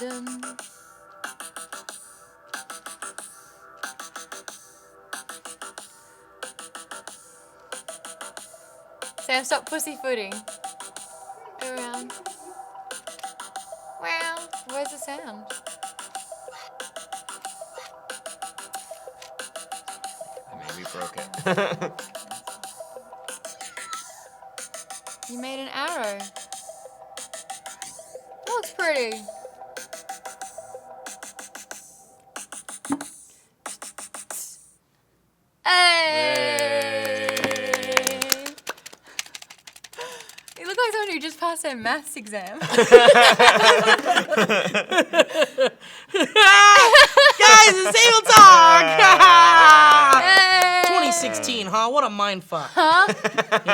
dun. Sam, stop pussyfooting. Go around. Wow. Where's the sound? Maybe broke it. You made an arrow. Looks pretty. Hey! You look like someone who just passed their maths exam. Guys, it's Table Talk! 2016, huh? What a mindfuck. Huh? You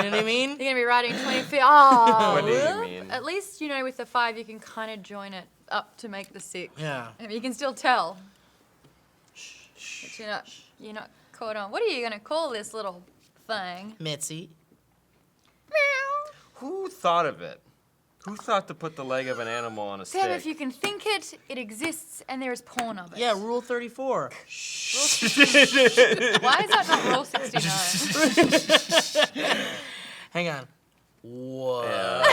know what I mean? You're going to be writing 25. Oh. What do you mean? At least, with the 5, you can kind of join it up to make the 6. Yeah. I mean, you can still tell. But you're not caught on. What are you going to call this little thing? Mitzi. Meow. Who thought of it? Who thought to put the leg of an animal on a stick? Sam, if you can think it, it exists, and there is porn of it. Yeah, Rule 34. Why is that not Rule 69? Hang on. Whoa. Yeah.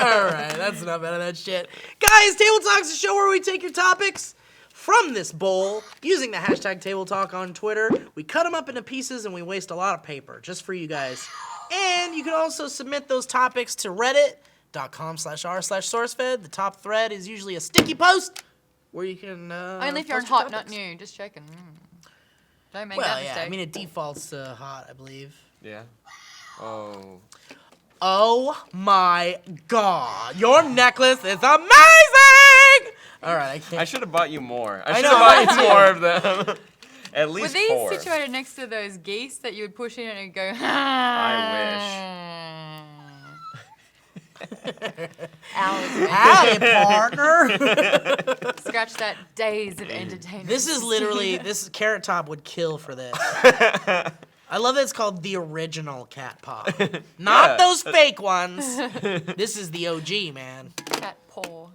All right, that's enough out of that shit. Guys, Table Talk's a show where we take your topics from this bowl using the hashtag Table Talk on Twitter. We cut them up into pieces and we waste a lot of paper just for you guys. And you can also submit those topics to reddit.com/r/sourcefed. The top thread is usually a sticky post where you can Only if you're in post your hot, not topics. new. Just checking. Don't make Well, that yeah, mistake. I mean it defaults to hot, I believe. Yeah. Oh. Oh my god, your necklace is amazing! All right, I can't. I should have bought you more. I I should know, have bought me you more of them. At Were least these 4. situated next to those geese that you would push in and it'd go, Hours. Howdy, partner. Scratch that days of entertainment. This is literally, Carrot Top would kill for this. I love that it's called the original cat paw. Not those fake ones. This is the OG, man. cat paw.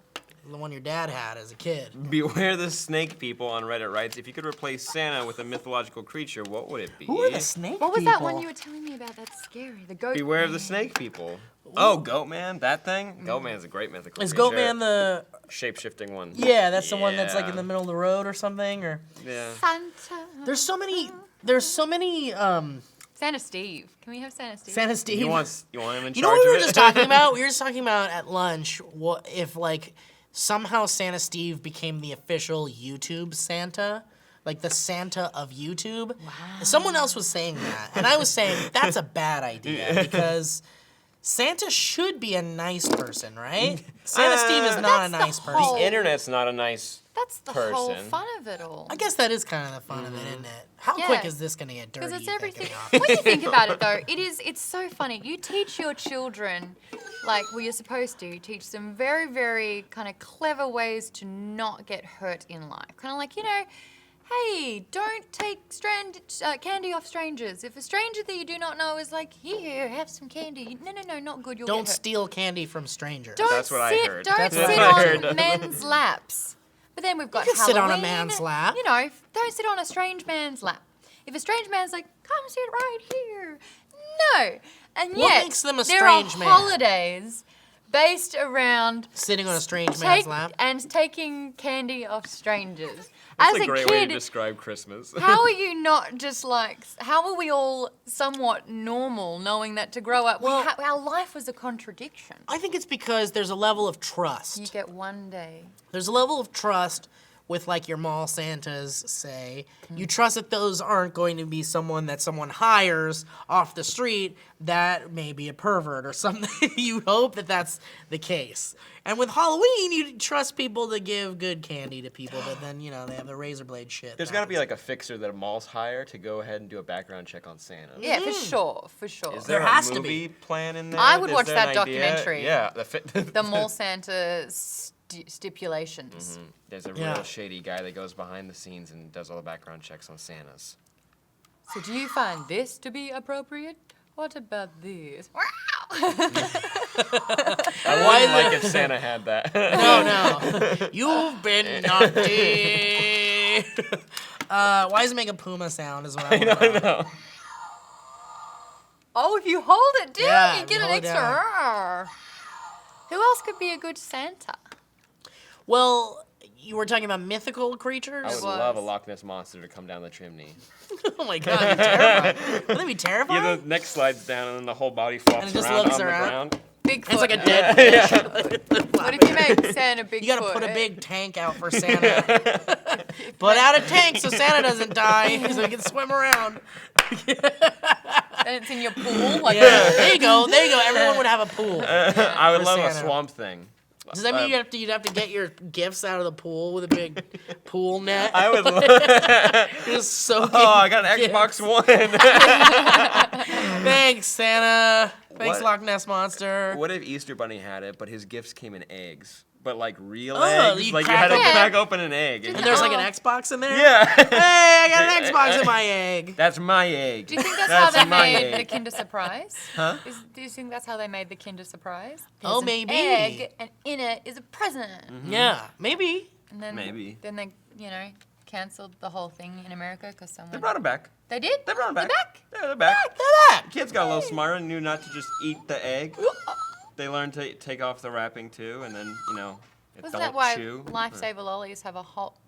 The one your dad had as a kid. Beware the snake people on Reddit writes, if you could replace Santa with a mythological creature, what would it be? Who are the snake What was people? that one you were telling me about? That's scary. The goat. Beware of the man. snake people. Oh, Goatman, that thing? Goatman's a great mythical Is creature. Goatman the... Shape-shifting one. Yeah, that's the one that's like in Yeah. the middle of the road or something, or... Yeah. Santa. There's so many Santa Steve. Can we have Santa Steve? Santa Steve. You want him in You know charge what we of were it? just talking about? We were just talking about at lunch what if like somehow Santa Steve became the official YouTube Santa, like the Santa of YouTube. Wow. Someone else was saying that, and I was saying that's a bad idea because Santa should be a nice person, right? Santa Steve is not a That's nice the person. whole- The internet's not a nice That's the whole person. fun of it all. I guess that is kind of the fun of it, isn't it? How Yeah. quick is this gonna get dirty? Because it's you think, everything. Enoch? When you think about it, though, it's so funny. You teach your children, like, well, you're supposed to. You teach them very, very kind of clever ways to not get hurt in life. Kind of like, hey, don't take candy off strangers. If a stranger that you do not know is like, here, have some candy. No, not good. You'll Don't get hurt. steal candy from strangers. Don't That's what I sit, heard. Don't That's sit what I on heard. men's laps. But then we've got You can Halloween. sit on a man's lap. Don't sit on a strange man's lap. If a strange man's like, come sit right here. No. And What yet, makes them a there strange are man? holidays based around Sitting on a strange man's lap. taking candy off strangers. That's As a great kid, way to describe Christmas. how are you not just like, how are we all somewhat normal knowing that to grow up, Well- our life was a contradiction? I think it's because there's a level of trust. You get one day. There's a level of trust with like your mall Santas, say. You trust that those aren't going to be someone that someone hires off the street that may be a pervert or something. You hope that that's the case. And with Halloween, you trust people to give good candy to people, but then, they have the razor blade shit. There's got to be like a fixer that malls hire to go ahead and do a background check on Santa. Yeah, for sure. Is There there has a to movie be. plan in there? I would Is watch there that an idea? documentary. Yeah. The mall Santa stipulations. There's a Yeah. real shady guy that goes behind the scenes and does all the background checks on Santas. So do you find this to be appropriate? What about this? I wouldn't like if Santa had that. No. You've been naughty. Why does it make a puma sound? Is what I want to know. Oh, if you hold it down, Yeah, you get an hold it extra. down. "Rrr." Who else could be a good Santa? Well, you were talking about mythical creatures. I would was. love a Loch Ness monster to come down the chimney. Oh my god, that'd be terrifying. Wouldn't that be terrifying? Yeah, the neck slides down and then the whole body flops And it just around looks on around. the ground. Bigfoot. It's like a dead fish. What if you make Santa Bigfoot? You gotta put a big tank out for Santa. Put out a tank so Santa doesn't die, so he can swim around. And it's in your pool. Like, Yeah, there you go. Everyone would have a pool. I would For love a Santa. swamp thing. Does that mean you'd have to get your gifts out of the pool with a big pool net? I would love. Just soaking. Oh, I got an gifts. Xbox One. Thanks, Santa. Thanks, What? Loch Ness Monster. What if Easter Bunny had it, but his gifts came in eggs? But like real Oh, eggs? you Like you crack had to open- crack open an egg. And there's like an Xbox in there? Yeah. Hey, I got an Xbox in my egg. That's my egg. Do you think that's how they my made the egg. Kinder Surprise? Huh? Do you think that's how they made the Kinder Surprise? Oh, There's an maybe. egg, and in it is a present. Yeah, maybe. And then Maybe. Then they, canceled the whole thing in America because someone. They brought him back. They did. They brought him back. They're back. Yeah, they're back. Look at that. Kids got a little smarter and knew not to just eat the egg. They learned to take off the wrapping too, and then Wasn't don't that why chew. Lifesaver lollies have a hole?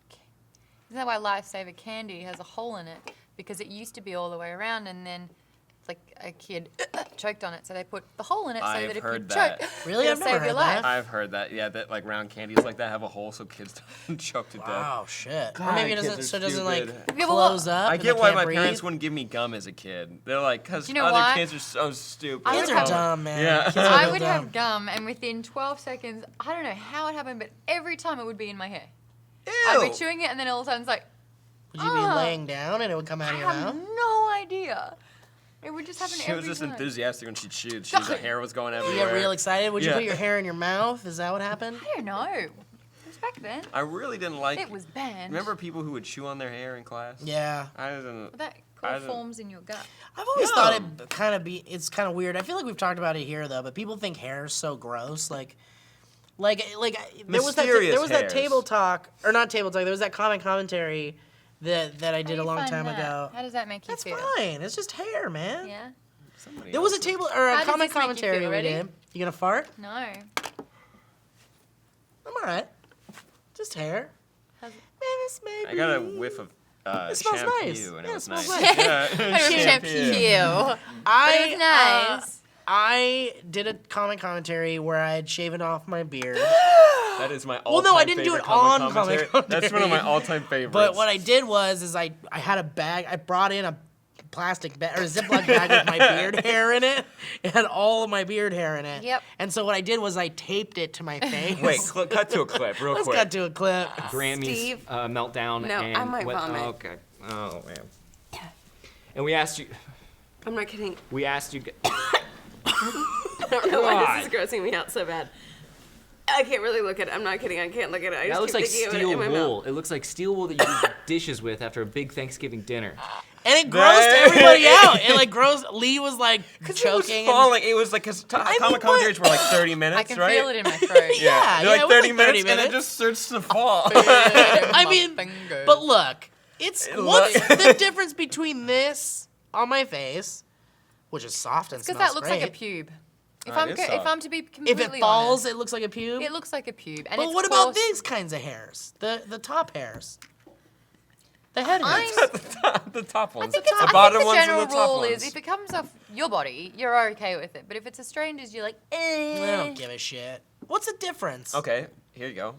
Isn't that why Lifesaver candy has a hole in it? Because it used to be all the way around, and then like a kid choked on it, so they put the hole in it so I've that if heard you that. choke, Really? it'll I've never save your heard that. life. I've heard that. Yeah, that like round candies like that have a hole so kids don't choke to death. Wow, shit. God, or maybe it kids doesn't, are so it doesn't like stupid. Yeah, but close up. I and get they why can't my breathe. parents wouldn't give me gum as a kid. They're like, because Do you know other why? kids are so stupid. I Kids would are have- dumb, man. Yeah. Kids are I real would dumb. have gum, and within 12 seconds, I don't know how it happened, but every time it would be in my hair. I'd Ew. be chewing it, and then all of a sudden it's like, Would you be laying down and it would come out I of your have mouth? no idea. It would just happen She every was just time. enthusiastic when she chewed. She her hair was going You everywhere. get real excited? Would you Yeah. put your hair in your mouth? Is that what happened? I don't know. It was back then. I really didn't like. It was banned. Remember people who would chew on their hair in class? Yeah. I didn't. That I all didn't- forms in your gut. I've always thought Yum. it's kind of weird. I feel like we've talked about it here though, but people think hair is so gross. Like there was that Mysterious hairs. table talk or not table talk. There was that comic commentary that I How did do a you long find time that? ago. How does that make you That's feel? fine. It's just hair, man. Yeah. Somebody There was a else table or How a does comic this make you commentary feel? we Ready? did. You gonna fart? No. I'm alright. Just hair. How's it- Venice, I got a whiff of It smells shampoo, nice. and Yeah, it was it smells nice. nice. Yeah. It was shampoo. But it was nice. I did a comic commentary where I had shaven off my beard. That is my Well, all-time no, I didn't do favorite it on commentary. comic That's one of my commentary. all-time favorites. But what I did was I had a bag. I brought in a plastic bag or a Ziploc bag with my beard hair in it. It had all of my beard hair in it. Yep. And so what I did was I taped it to my face. Wait, cut to a clip, real Let's quick. cut to a clip. Grammys Steve. meltdown. No, and I might vomit. Oh, okay. Oh man. And we asked you. I'm not kidding. We asked you. I don't know why this is grossing me out so bad. I can't really look at it. I'm not kidding. I can't look at it. I That just looks keep like thinking of it steel in my wool. mouth. It looks like steel wool that you do dishes with after a big Thanksgiving dinner. And it grossed everybody out. It like grossed. Lee was like It was choking. falling. It was like, because comic what? commentaries were like 30 minutes, I can right? feel it in my throat. Yeah, They're like it was 30 like 30 minutes, and it minutes. just starts to fall. I mean, Finger. but look, what's look- the difference between this on my face, which is soft and Because smells that looks great. like a pube. If Oh, it I'm is if soft. I'm to be If completely it falls, honest, it looks like a pube. it looks like a pube. And But it's what about coarse. these kinds of hairs? The top hairs. The head hairs. The top ones. I think, it's, the I bottom think the ones general and the top rule ones. is if it comes off your body, you're okay with it. But if it's a stranger's, you're like, eh. I don't give a shit. What's the difference? Okay, here you go.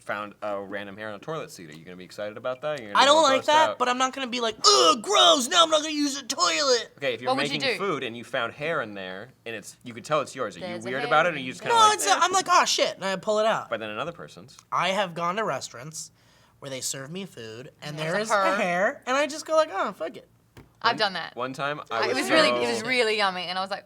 Found a random hair on a toilet seat. Are you gonna be excited about that? I don't like that, but I'm not gonna be like, ugh, gross. Now I'm not gonna use the toilet. Okay, if you're What would you making do? food and you found hair in there, and you could tell it's yours. Are There's a you weird hair about it, or in you just there. kind of No, like? it's. I'm like, oh shit, and I pull it out. But then another person's. I have gone to restaurants where they serve me food and There's there a is hair. a hair, and I just go like, oh, fuck it. I've done that. One time, It was really yummy, and I was like,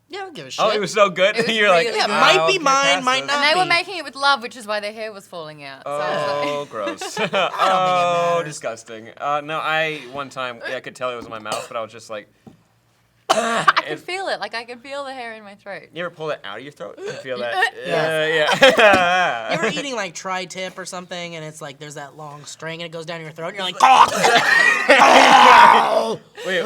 Yeah, I don't give a shit. Oh, it was so good. It was You're like, really Yeah, good. might "Oh, be can't mine, pass might this." not. and they were be. making it with love, which is why their hair was falling out. So I was like, Oh, gross. it Oh, matters. disgusting. No, one time, I could tell it was in my mouth, but I was just like, I can feel it. Like I can feel the hair in my throat. You ever pull that out of your throat? You feel that? Yeah. You ever eating like tri-tip or something, and it's like there's that long string, and it goes down your throat, and you're like, Wait,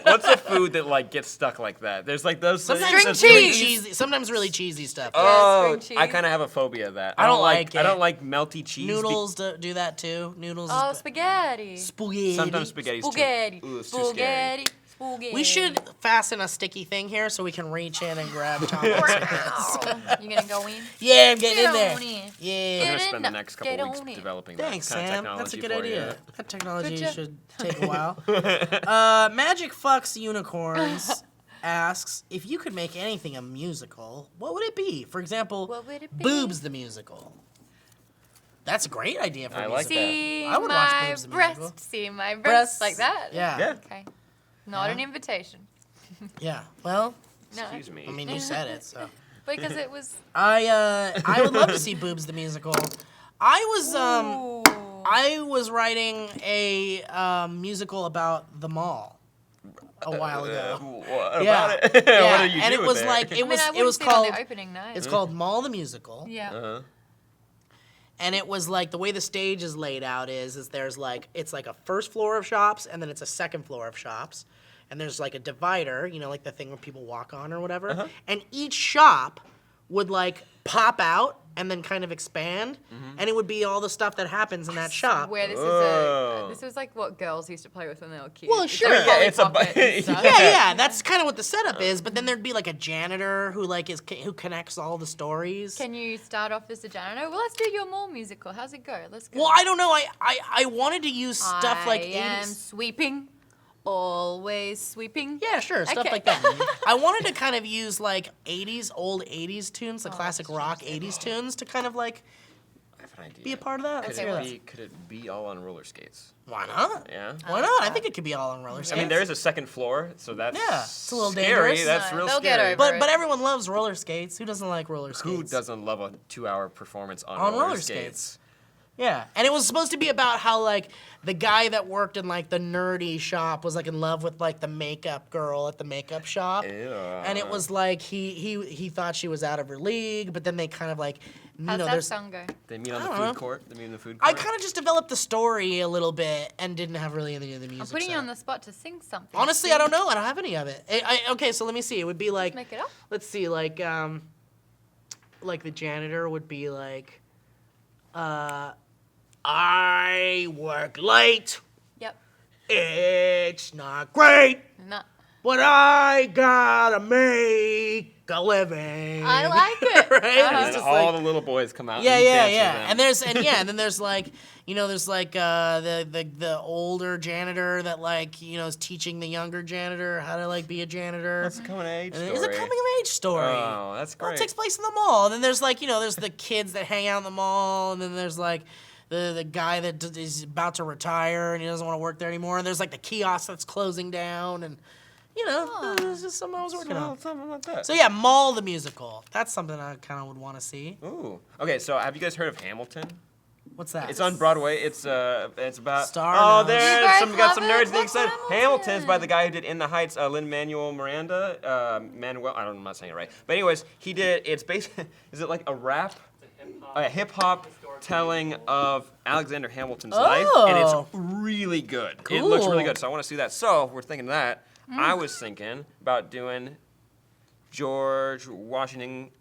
what's a food that like gets stuck like that? There's like those. sometimes String really cheese. cheesy, sometimes really cheesy stuff. Oh, string I cheese. kind of have a phobia of that. I don't like I it. don't like melty cheese. Noodles do that too. Noodles. Oh, is spaghetti. spaghetti. Sometimes spaghetti's Spaghetti. too. Ooh, it's too scary. Spaghetti. We should fasten a sticky thing here so we can reach in and grab chocolates with this. You gonna go in? Yeah, I'm getting Get in there. on in. Yeah. I'm gonna Get spend the in. next couple Get weeks on it. developing Thanks, that kind of Sam. technology That's a good for idea. you. That technology Good job. should take a while. Magic Fucks Unicorns asks, if you could make anything a musical, what would it be? For example, What would it be? Boobs the Musical. That's a great idea for I a like musical. See I would watch my Boobs the Musical. breast. See my Breasts. breast. Like that? Yeah. Yeah. Okay. Not an invitation. Yeah. Well, No. Excuse me. I mean, you said it, so. Because it was. I would love to see Boobs the Musical. Ooh. I was writing a musical about the mall a while ago. What Yeah. about it? Yeah, What did you and do it was there? like I mean, I it was see it on called the opening night. it's called Mall the Musical. Yeah. Uh-huh. And it was like the way the stage is laid out is there's like it's like a first floor of shops and then it's a second floor of shops. And there's like a divider, you know, like the thing where people walk on or whatever. Uh-huh. And each shop would like pop out and then kind of expand, and it would be all the stuff that happens in that shop. Where this Whoa. is this was like what girls used to play with when they were kids. Well, It's sure. like Yeah, it's a Polly Pocket and stuff. Yeah, that's kind of what the setup is. But then there'd be like a janitor who like who connects all the stories. Can you start off as a janitor? Well, let's do your mall musical. How's it go? Let's go. Well, I don't know. I wanted to use stuff like I am 80s. sweeping, always sweeping. Yeah, sure, stuff Okay. like that. I wanted to kind of use like old 80s tunes, the classic rock 80s tunes, to kind of like I have an idea. be a part of that. Let's Could hear it that. be? Could it be all on roller skates? Why not? Yeah. Why not? I think it could be all on roller skates. I mean, there is a second floor, so that's Yeah, it's a little scary. dangerous. That's No, real they'll get scary. over But everyone loves roller skates. Who doesn't like roller skates? Who doesn't love a 2-hour performance on, On roller roller skates. skates? Yeah, and it was supposed to be about how like the guy that worked in like the nerdy shop was like in love with like the makeup girl at the makeup shop, Ew. and it was like he thought she was out of her league, but then they kind of like you How's know that there's. song go? They meet on I the don't food know. court. They meet in the food court. I kind of just developed the story a little bit and didn't have really any of the music. I'm putting you set. on the spot to sing something. Honestly, I don't know. I don't have any of it. Okay, so let me see. It would be like Make it up. let's see, like the janitor would be like, I work late. Yep. It's not great, No. but I gotta make a living. I like it. Right? Uh-huh. It's And just all like- the little boys come out. yeah, and yeah, dance with yeah. them. And then there's like, you know, there's like the older janitor that like, you know, is teaching the younger janitor how to like be a janitor. That's a coming of age And story. it's a coming of age story. Oh, that's Well, great. it takes place in the mall. And then there's like, you know, there's the kids that hang out in the mall, and then there's like the guy that is about to retire and he doesn't want to work there anymore. And there's like the kiosk that's closing down, and you know, it's just something I was working on. Something like that. So yeah, Mall the Musical. That's something I kind of would want to see. Ooh. Okay, so have you guys heard of Hamilton? What's that? It's on Broadway. It's about. Star Oh, knows. there You it is. guys We got some love it? nerds being What's excited. Hamilton? Hamilton's by the guy who did In the Heights, Lin-Manuel Miranda. Manuel. I don't know. I'm not saying it right. But anyways, he did. It's basically. Is it like a rap? A hip hop telling of Alexander Hamilton's life, and it's really good. It looks really Cool. good. So I want to see that. So we're thinking that. I was thinking about doing George Washington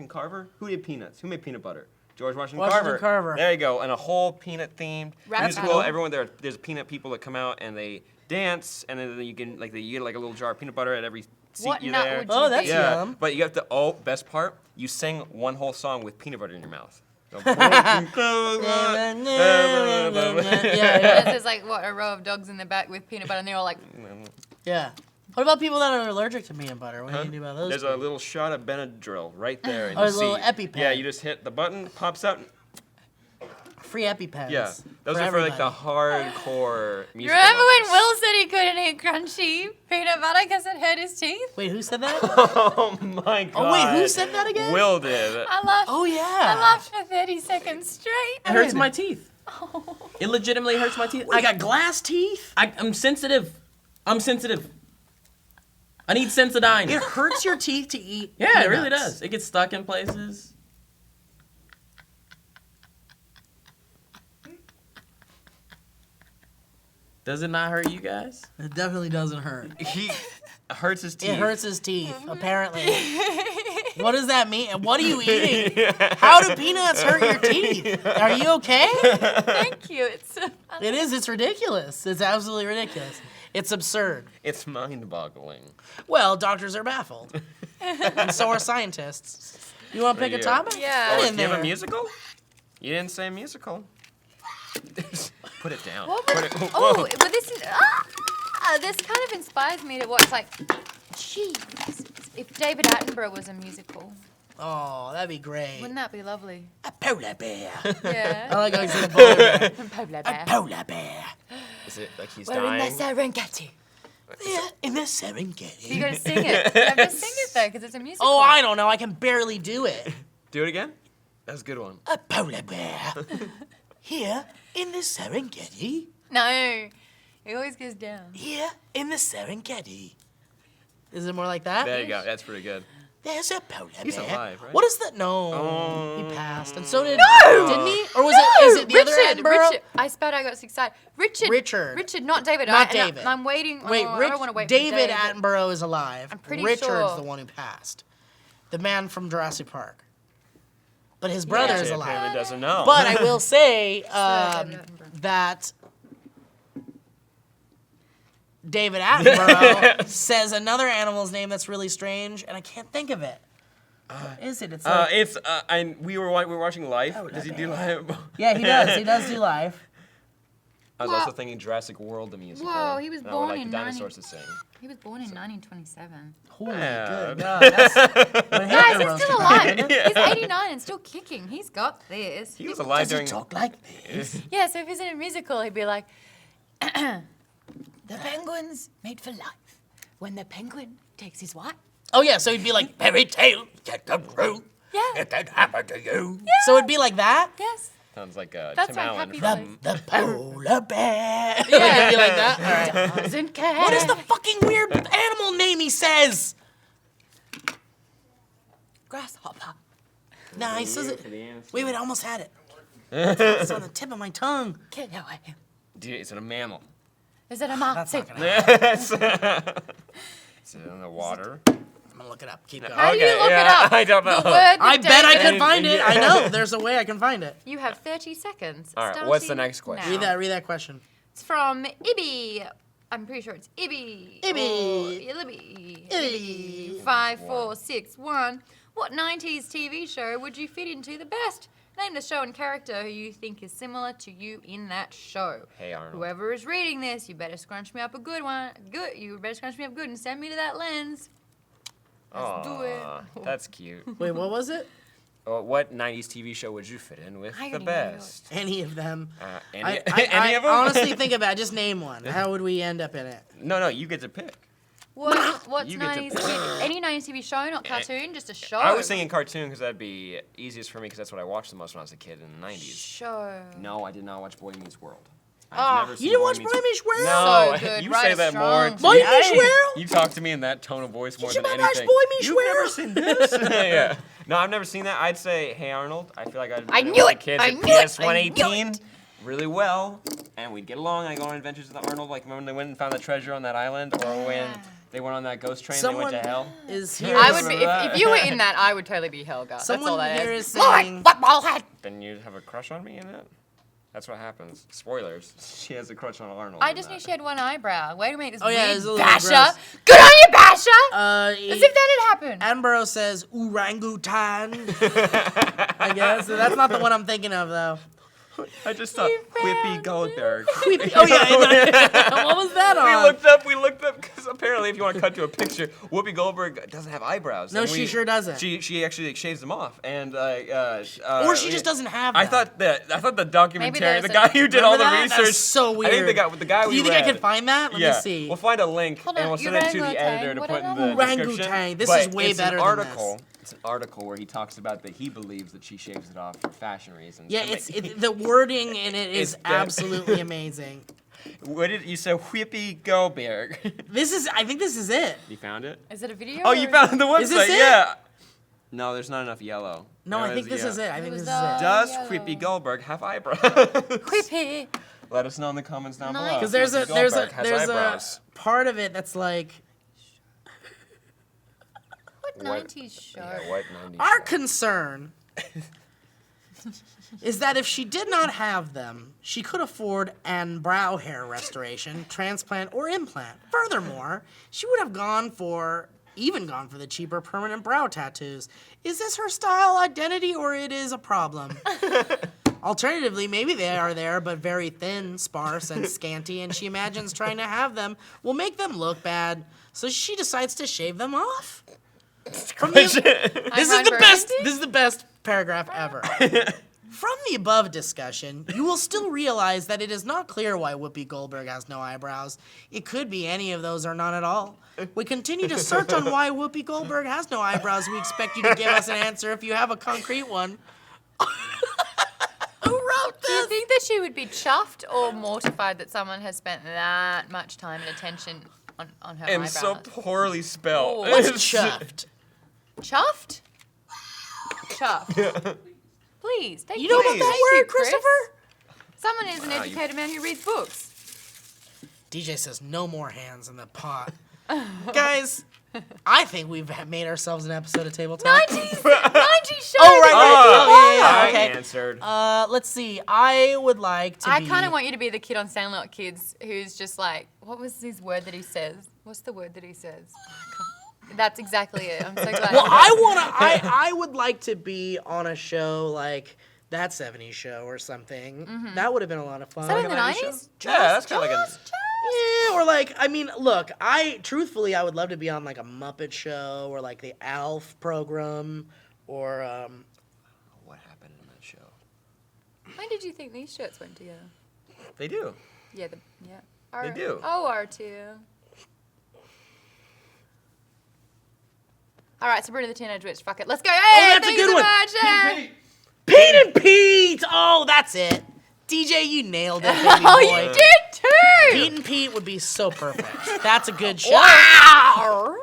Carver? Who did Peanuts? Who made peanut butter? George Washington Carver. There you go. And a whole peanut themed Rap musical. battle. Everyone there's peanut people that come out and they dance, and then you can you get like a little jar of peanut butter at every seat What you're nut there. would Oh, you that's be? Yeah, yum. but you have to. Best part, you sing one whole song with peanut butter in your mouth. So, yeah, This is like what a row of dogs in the back with peanut butter, and they're all like, yeah. What about people that are allergic to peanut butter? What do you do about those? There's a people? little shot of Benadryl right there in Oh, the a little seat. EpiPen. Yeah, you just hit the button, pops out. Free EpiPens. Yeah, those for are for like the everybody. hardcore you musical remember when lovers. Will said he couldn't eat crunchy peanut butter because it hurt his teeth? Wait, who said that? Oh my god. Oh wait, who said that again? Will did. I laughed. Oh yeah. I laughed for 30 seconds straight. It hurts my teeth. It legitimately hurts my teeth. I got glass teeth. I'm sensitive. I'm sensitive. I need Sensodyne. It hurts your teeth to eat. Yeah, it really peanuts. does. It gets stuck in places. Does it not hurt you guys? It definitely doesn't hurt. He hurts his teeth. It hurts his teeth, apparently. What does that mean? What are you eating? How do peanuts hurt your teeth? Are you okay? Thank you. It's so funny. It is. It's ridiculous. It's absolutely ridiculous. It's absurd. It's mind-boggling. Well, doctors are baffled. And so are scientists. You want to pick a Yeah. topic? Yeah. Get Oh, in do you have there. a musical? You didn't say musical. Put it down. What Put was, it, oh, whoa. but this is this kind of inspires me to watch like, jeez, if David Attenborough was a musical, Oh, that'd be great. wouldn't that be lovely? A polar bear. I Yeah. like how he said a polar bear. Polar A bear. polar bear. Is it like he's We're in the dying? Serengeti. Yeah, in the Serengeti. You gotta sing it. You have to sing it though, because it's a musical. Oh, I don't know. I can barely do it. Do it again? That's a good one. A polar bear. Here in the Serengeti. No, it always goes down. Here in the Serengeti. Is it more like that? There you go. That's pretty good. There's a polar He's bear. alive, right? What is that? No. Oh. He passed. And so did... No! Didn't he? Or was it... Is it the other Richard, Attenborough? Richard. I spat. I got so excited. Richard. Richard. Richard, not David. Not and David. I'm waiting. Wait, I Rich, don't want to wait David for David. Attenborough is alive. I'm pretty Richard's sure. the one who passed. The man from Jurassic Park. But his brother is Jay alive. apparently doesn't know. But I will say David Attenborough. that David Attenborough says another animal's name that's really strange, and I can't think of it. What is it? It's like, we were watching Life. Does he do Life? yeah, he does. He does do live. I was also thinking Jurassic World, the musical. Whoa, he was and I born would like in the dinosaurs to sing. He was born in 1927. Holy Yeah. good God. That's when Guys, Hitler he's still was alive. He's 89 and still kicking. He's got this. He was alive Does he during. talk like this? Yeah, so if he's in a musical, he'd be like, the penguin's made for life. When the penguin takes his wife. Oh yeah, so he'd be like, fairy tale, get the root. Yeah. It can happen to you. So it'd be like that? Yes. Sounds like That's Tim my Allen happy from. The polar bear. Yeah. It'd be like that? All right. Doesn't care. What is the fucking weird animal name he says? grasshopper? Nah, he says it. Wait, I almost had it. It's on the tip of my tongue. Get away. Dude, it's a mammal. Is it a mouse? That's not gonna happen. Is it in the water? I'm gonna look it up. Keep going. How do you Okay, look yeah, it up? I don't know. The word that I bet I David- can find it. I know. There's a way I can find it. You have 30 seconds. All right, what's the starting next question? now. Read that question. It's from Ibby. I'm pretty sure it's Ibby. Ibby. Or Libby. Ibby. 5, 4, 6, 1. What 90s TV show would you fit into the best? Name the show and character who you think is similar to you in that show. Hey, Arnold. Whoever is reading this, you better scrunch me up a good one. Good. You better scrunch me up good and send me to that lens. Let's do it. Aw, that's cute. Wait, what was it? What 90s TV show would you fit in with I the already know best? Any of them. Any I of them? honestly think about it. Just name one. How would we end up in it? No, you get to pick. What's You get to 90s? pick. Any 90s TV show, not cartoon, just a show. I was thinking cartoon because that'd be easiest for me because that's what I watched the most when I was a kid in the 90s. Show. No, I did not watch Boy Meets World. Ah, never You seen didn't watch Meets Boy Meets World? No, So good. you Right say is that strong. more. Boy Meets World? You talk to me in that tone of voice more you than not watch anything. Boy Meets You've World? never seen this? Yeah. No, I've never seen that. I'd say Hey Arnold. I feel like I'd I play knew with it. the kids I at knew it. PS1 I knew 18 really well, and we'd get along. I'd go on adventures with Arnold, like when they went and found the treasure on that island, or when they went on that ghost train and they went to hell. is here. I would be, Remember if you were in that, I would totally be Helga. That's all Someone that here is. is saying. What ball head? Then you'd have a crush on me in it? That's what happens. Spoilers. She has a crush on Arnold. I in just knew that. she had one eyebrow. Way to make this Oh, yeah, weird it's a little basher. gross. Good on you, basher! As if that had happened. Attenborough says orangutan. I guess that's not the one I'm thinking of though. I just thought Whippy Goldberg. Oh yeah, what was that on? We looked up because apparently if you want to cut to a picture, Whoopi Goldberg doesn't have eyebrows. No, And she sure doesn't. She actually shaves them off, and Or she just doesn't have I them. thought the documentary, there's the a- guy who did all the Remember that? research. That's so I think weird. the guy Do we you think read. I can find that? Let Yeah, me see. we'll find a link Hold and on, we'll send it to the orangutan, editor to what put in about the orangutan? description. This But is way it's better an than article. this. It's an article where he talks about that he believes that she shaves it off for fashion reasons. Yeah, And it's that- the wording in it is It's that- absolutely amazing. What did you say? Whoopi Goldberg. I think this is it. You found it? Is it a video? Oh, you found the website. Is this it? Yeah. No, there's not enough yellow. No, I think this is it. I think this is it. Does yellow. Whoopi Goldberg have eyebrows? Whippy. Let us know in the comments down below. Because if there's Whoopi Goldberg has a eyebrows. part of it that's like What 90s show? Yeah, what 90s our show? concern is that if she did not have them, she could afford an brow hair restoration, transplant, or implant. Furthermore, she would have gone for the cheaper permanent brow tattoos. Is this her style identity or it is a problem? Alternatively, maybe they are there, but very thin, sparse, and scanty, and she imagines trying to have them will make them look bad, so she decides to shave them off. This is the best paragraph ever. From the above discussion, you will still realize that it is not clear why Whoopi Goldberg has no eyebrows. It could be any of those or none at all. We continue to search on why Whoopi Goldberg has no eyebrows. We expect you to give us an answer if you have a concrete one. Who wrote Do you this? think that she would be chuffed or mortified that someone has spent that much time and attention on her And eyebrows? so poorly spelled. Oh, What's chuffed? Chuffed? Chuffed. Please, take You know about it. that Thank you, word, Chris. Christopher? Someone is an Wow, you- educated man who reads books. DJ says no more hands in the pot. Guys, I think we've made ourselves an episode of Table Talk. 90s show. Oh, right. I Okay. answered. Let's see. I would like to I be... kind of want you to be the kid on Sandlot Kids who's just like, what was his word that he says? What's the word that he says? That's exactly it. I'm so glad. Well, I would like to be on a show like That 70s Show or something. That would have been a lot of fun. Is that in the Like a 90s? Yeah, that's kind of like a. Yeah, or like, I mean, look, truthfully, I would love to be on like a Muppet show or like the ALF program or, What happened in that show? When did you think these shirts went together? They do. Yeah, They do. Oh, R2. All right, Sabrina the Teenage Witch. Fuck it. Let's go. Hey, that's a thanks good so one. much. Yeah. Pete and Pete! Oh, that's it. DJ, you nailed it, baby boy. Oh, you did too. Pete and Pete would be so perfect. That's a good show. Wow.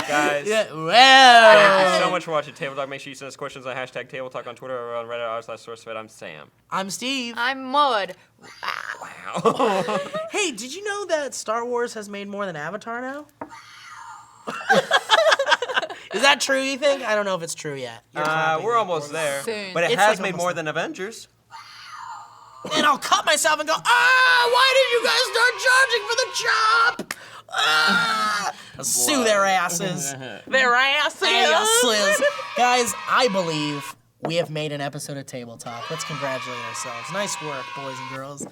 Guys. Yeah, Thank well. you so much for watching Table Talk. Make sure you send us questions on hashtag Table Talk on Twitter or on Reddit r/SourceFed. I'm Sam. I'm Steve. I'm Maude. Wow. Hey, did you know that Star Wars has made more than Avatar now? Is that true, you think? I don't know if it's true yet. You're clapping. We're almost there. Soon. But it It's has like made almost more there. than Avengers. And I'll cut myself and go, why did you guys start charging for the chop? I'll sue their asses. Their asses. Guys, I believe we have made an episode of Table Talk. Let's congratulate ourselves. Nice work, boys and girls.